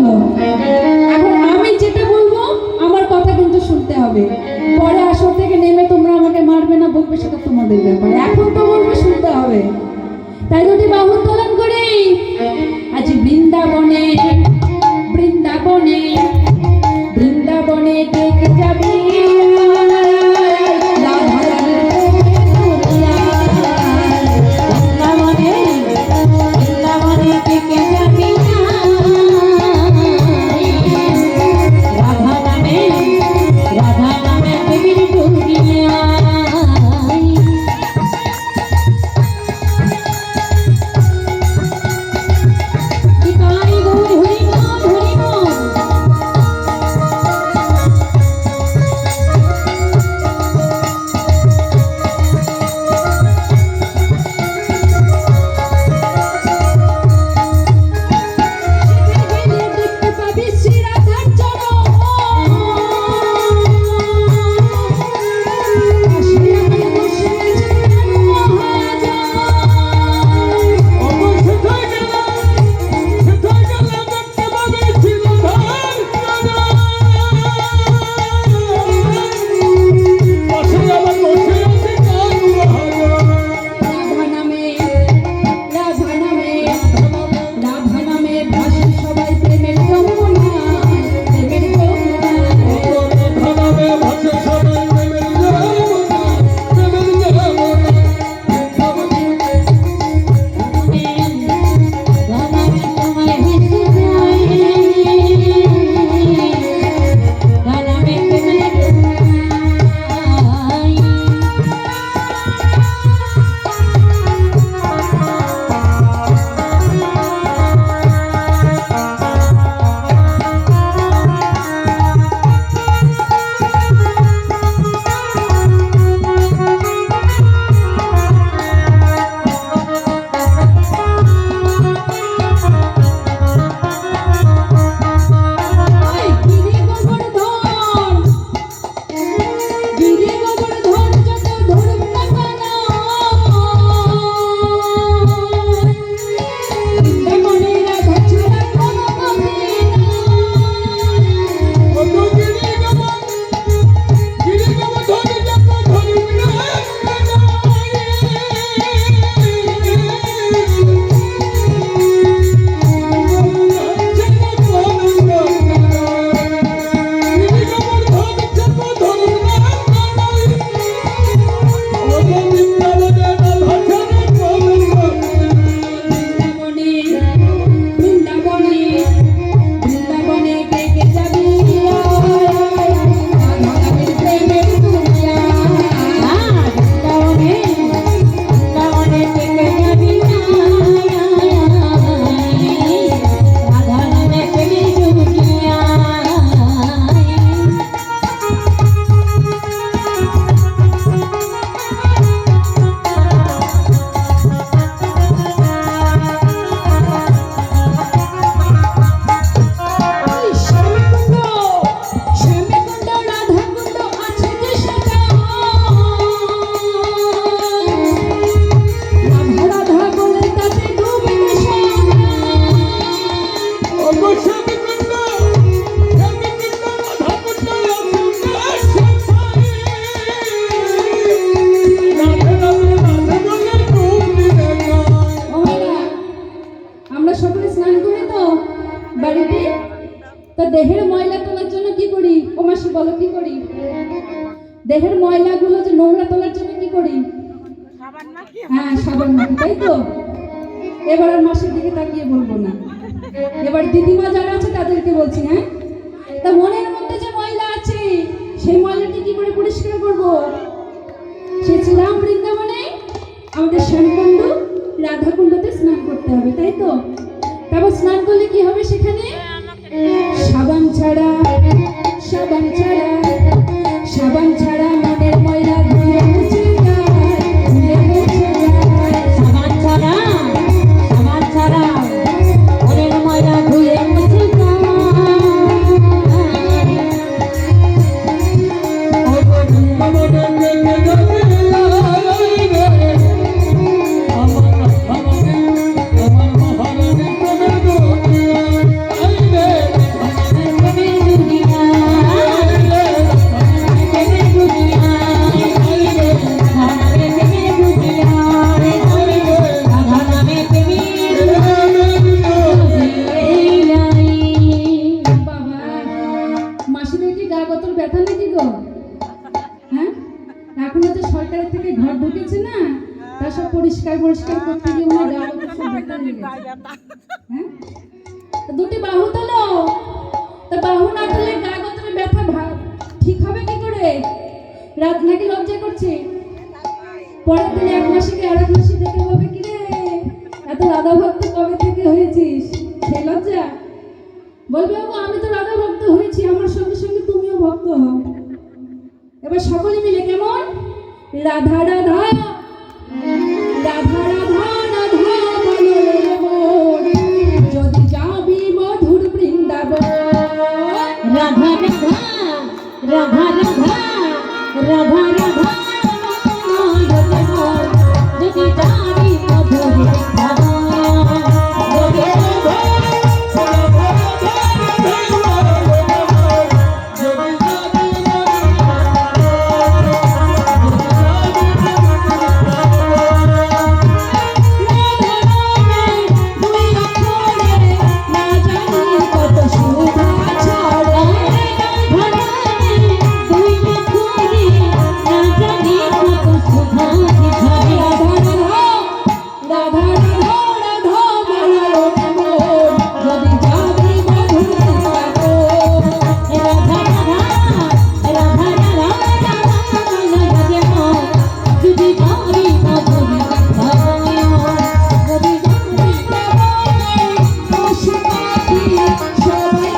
হলো। এখন আমি যেটা বলবো আমার কথা কিন্তু শুনতে হবে। পরে আসর থেকে নেমে তোমরা আমাকে মারবে না বকবে সেটা তোমাদের ব্যাপার। এখন তো বলবো শুনতে হবে। তাই যদি বাহু উত্তোলন করি, আজ বৃন্দাবনে বৃন্দাবনে বৃন্দাবনে দেখে যাবি দেহের ময়লা তোলার জন্য কি করি? ও মাসি বলো কি করি? দেহের ময়লাগুলো যে নোংরা তোলার জন্য কি করি? হ্যাঁ, সাবান মাখি, তাই তো? এবার আর মাসির দিকে তাকিয়ে বলবো না, এবার দিদিমা যারা আছে তাদেরকে বলছি। হ্যাঁ, তা মনের মধ্যে যে ময়লা আছে সেই ময়লাটি কি করে পরিষ্কার করব? সে ছিলাম বৃন্দাবনে, আমাদের শ্যামকুণ্ড রাধাকুণ্ডতে স্নান করতে হবে, তাই তো? তারপর স্নান করলে কি হবে? সেখানে সাবান ছাড়া সাবান ছাড়া সাবান ছাড়া মনের ময়লা ধুয়ে মুছে যায়, ধুয়ে মুছে যায়। সাবান ছাড়া সাবান ছাড়া মনের ময়লা ধুয়ে মুছে যায়। পরিষ্কার করতে গিয়ে মনে হয় গা হাত সব ব্যথা হয়ে গেছে। হ্যাঁ তো দুটি বাহু তোলো, তা বাহু না তুললে গা গতরে ব্যথা ঠিক হবে কি করে? রাত নাকি লজ্জা করছে? পরের দিন এক মাসে কি আর এক মাসে দেখে বলবে কি রে এত রাধা ভক্ত কবে থেকে হয়েছিস? সে লজ্জা বলবে বাবু আমি তো রাধা ভক্ত হয়েছি, আমার সঙ্গে সঙ্গে তুমিও ভক্ত হও। এবার সকলে মিলে কেমন রাধা রাধা রাধা রাধা রাধা বলো রে মন, যদি যাবি মধুর বৃন্দাবন। রাধা রাধা রাধা রাধা রাধা রাধা যদি যাবি মধুর বৃন্দাবন, সবাই